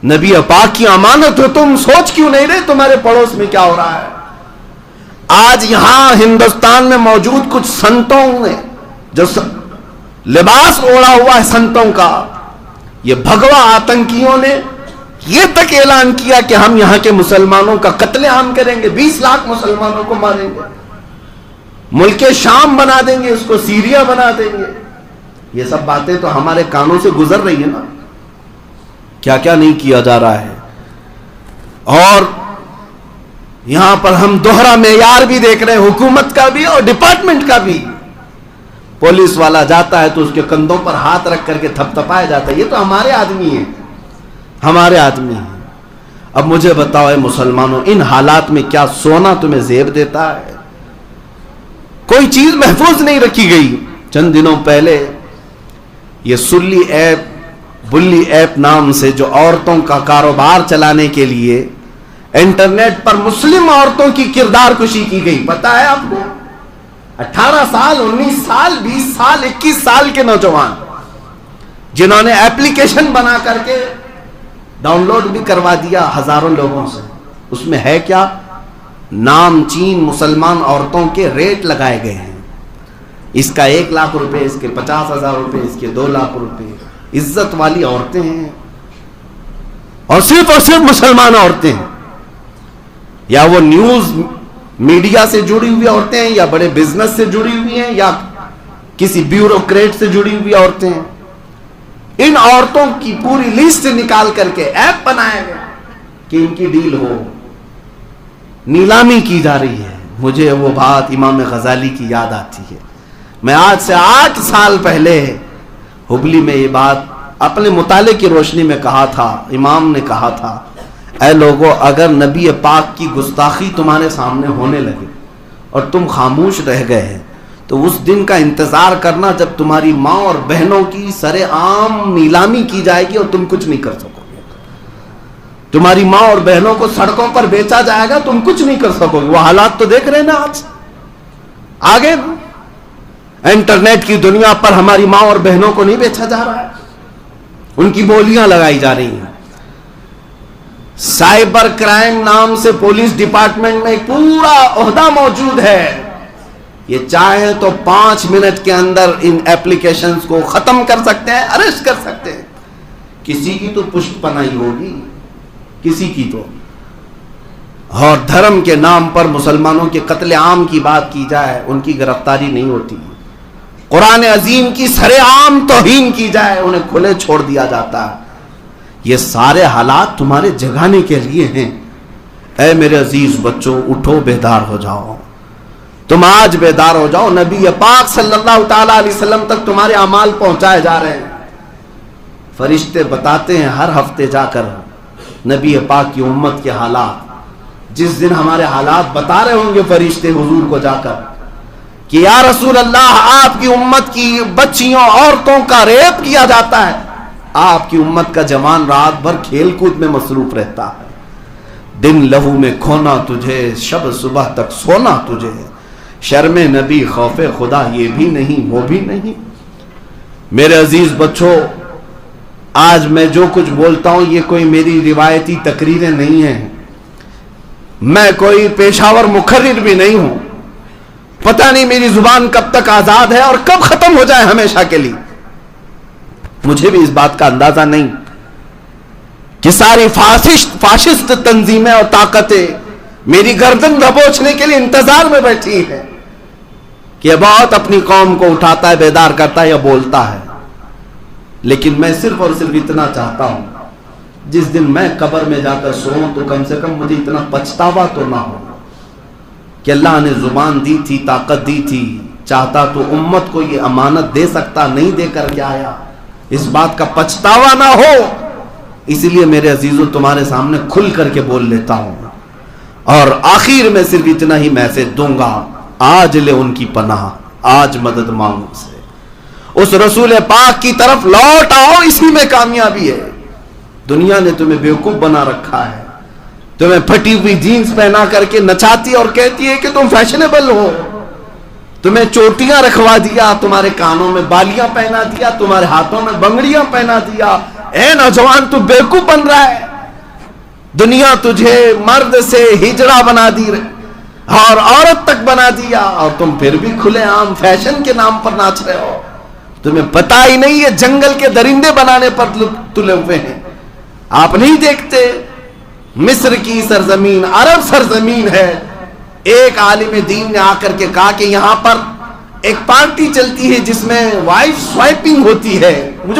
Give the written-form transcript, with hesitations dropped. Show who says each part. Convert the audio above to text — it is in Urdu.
Speaker 1: نبی پاک کی امانت ہو، تم سوچ کیوں نہیں رہے تمہارے پڑوس میں کیا ہو رہا ہے؟ آج یہاں ہندوستان میں موجود کچھ سنتوں نے جو لباس اوڑا ہوا ہے سنتوں کا، یہ بھگوا آتنکیوں نے یہ تک اعلان کیا کہ ہم یہاں کے مسلمانوں کا قتل عام کریں گے، 20 لاکھ مسلمانوں کو ماریں گے، ملک شام بنا دیں گے، اس کو سیریا بنا دیں گے۔ یہ سب باتیں تو ہمارے کانوں سے گزر رہی ہیں نا، کیا کیا نہیں کیا جا رہا ہے۔ اور یہاں پر ہم دوہرا معیار بھی دیکھ رہے ہیں، حکومت کا بھی اور ڈپارٹمنٹ کا بھی۔ پولیس والا جاتا ہے تو اس کے کندھوں پر ہاتھ رکھ کر کے تھپ تھپایا جاتا ہے، یہ تو ہمارے آدمی ہیں، ہمارے آدمی ہیں۔ اب مجھے بتاؤ اے مسلمانوں، ان حالات میں کیا سونا تمہیں زیب دیتا ہے؟ کوئی چیز محفوظ نہیں رکھی گئی۔ چند دنوں پہلے یہ سلی ایپ، بلی ایپ نام سے جو عورتوں کا کاروبار چلانے کے لیے انٹرنیٹ پر مسلم عورتوں کی کردار کشی کی گئی، پتا ہے آپ کو؟ 18 سال 19 سال 20 سال 21 سال کے نوجوان جنہوں نے ایپلیکیشن بنا کر کے ڈاؤن لوڈ بھی کروا دیا ہزاروں لوگوں سے۔ اس میں ہے کیا؟ نام چین مسلمان عورتوں کے ریٹ لگائے گئے ہیں، اس کا 1 لاکھ روپے، اس کے 50,000 روپے، اس کے 2 لاکھ روپے۔ عزت والی عورتیں ہیں اور صرف مسلمان عورتیں ہیں، یا وہ نیوز میڈیا سے جڑی ہوئی عورتیں ہیں، یا بڑے بزنس سے جڑی ہوئی ہیں، یا کسی بیوروکریٹ سے جڑی ہوئی عورتیں ہیں۔ ان عورتوں کی پوری لسٹ نکال کر کے ایپ بنایا گیا کہ ان کی ڈیل ہو، نیلامی کی جا رہی ہے۔ مجھے وہ بات امام غزالی کی یاد آتی ہے۔ میں آج سے 8 سال پہلے ہبلی میں یہ بات اپنے مطالعے کی روشنی میں کہا تھا۔ امام نے کہا تھا، اے لوگو، اگر نبی پاک کی گستاخی تمہارے سامنے ہونے لگے اور تم خاموش رہ گئے تو اس دن کا انتظار کرنا جب تمہاری ماں اور بہنوں کی سر عام نیلامی کی جائے گی اور تم کچھ نہیں کر سکو گے۔ تمہاری ماں اور بہنوں کو سڑکوں پر بیچا جائے گا، تم کچھ نہیں کر سکو گے۔ وہ حالات تو دیکھ رہے ہیں نا آج آگے۔ انٹرنیٹ کی دنیا پر ہماری ماں اور بہنوں کو نہیں بیچا جا رہا ہے، ان کی بولیاں لگائی جا رہی ہیں۔ سائبر کرائم نام سے پولیس ڈپارٹمنٹ میں ایک پورا عہدہ موجود ہے، یہ چاہیں تو 5 منٹ کے اندر ان ایپلیکیشنز کو ختم کر سکتے ہیں، اریسٹ کر سکتے ہیں۔ کسی کی تو پشت پناہی ہوگی، کسی کی تو۔ اور دھرم کے نام پر مسلمانوں کے قتل عام کی بات کی جائے، ان کی گرفتاری نہیں ہوتی۔ قرآن عظیم کی سر عام توہین کی جائے، انہیں کھلے چھوڑ دیا جاتا ہے۔ یہ سارے حالات تمہارے جگانے کے لیے ہیں۔ اے میرے عزیز بچوں، اٹھو، بیدار ہو جاؤ۔ تم آج بیدار ہو جاؤ۔ نبی پاک صلی اللہ تعالی علیہ وسلم تک تمہارے اعمال پہنچائے جا رہے ہیں۔ فرشتے بتاتے ہیں ہر ہفتے جا کر نبی پاک کی امت کے حالات۔ جس دن ہمارے حالات بتا رہے ہوں گے فرشتے حضور کو جا کر کہ یا رسول اللہ، آپ کی امت کی بچیوں عورتوں کا ریپ کیا جاتا ہے، آپ کی امت کا جوان رات بھر کھیل کود میں مصروف رہتا ہے، دن لہو میں کھونا تجھے، شب صبح تک سونا تجھے، شرم نبی خوف خدا یہ بھی نہیں وہ بھی نہیں۔ میرے عزیز بچوں، آج میں جو کچھ بولتا ہوں یہ کوئی میری روایتی تقریریں نہیں ہیں، میں کوئی پیشاور مقرر بھی نہیں ہوں۔ پتہ نہیں میری زبان کب تک آزاد ہے اور کب ختم ہو جائے ہمیشہ کے لیے، مجھے بھی اس بات کا اندازہ نہیں کہ ساری فاشسٹ تنظیمیں اور طاقتیں میری گردن دبوچنے کے لیے انتظار میں بیٹھی ہیں کہ بہت اپنی قوم کو اٹھاتا ہے، بیدار کرتا ہے یا بولتا ہے۔ لیکن میں صرف اور صرف اتنا چاہتا ہوں، جس دن میں قبر میں جا کر سوؤں تو کم سے کم مجھے اتنا پچھتاوا تو نہ ہو کہ اللہ نے زبان دی تھی، طاقت دی تھی، چاہتا تو امت کو یہ امانت دے سکتا، نہیں دے کر کے آیا، اس بات کا پچھتاوا نہ ہو۔ اسی لیے میرے عزیزوں تمہارے سامنے کھل کر کے بول لیتا ہوں، اور آخر میں صرف اتنا ہی میسج دوں گا، آج لے ان کی پناہ، آج مدد مانگو سے، اس رسول پاک کی طرف لوٹ آؤ، اسی میں کامیابی ہے۔ دنیا نے تمہیں بیوقوف بنا رکھا ہے، تمہیں پھٹی ہوئی جینز پہنا کر کے نچاتی اور کہتی ہے کہ تم فیشنیبل ہو، تمہیں چوٹیاں رکھوا دیا، تمہارے کانوں میں بالیاں پہنا دیا، تمہارے ہاتھوں میں بنگڑیاں پہنا دیا۔ اے نوجوان، تو بیوقوف بن رہا ہے، دنیا تجھے مرد سے ہجڑا بنا دی اور عورت تک بنا دیا، اور تم پھر بھی کھلے عام فیشن کے نام پر ناچ رہے ہو. تمہیں پتا ہی نہیں یہ جنگل کے درندے بنانے پر تلے ہوئے ہیں. آپ نہیں دیکھتے مصر کی سرزمین عرب سرزمین ہے. ایک عالم دین نے آ کر کے کہا کہ یہاں پر ایک پارٹی چلتی ہے جس میں وائف سوائپنگ ہوتی ہے. مجھے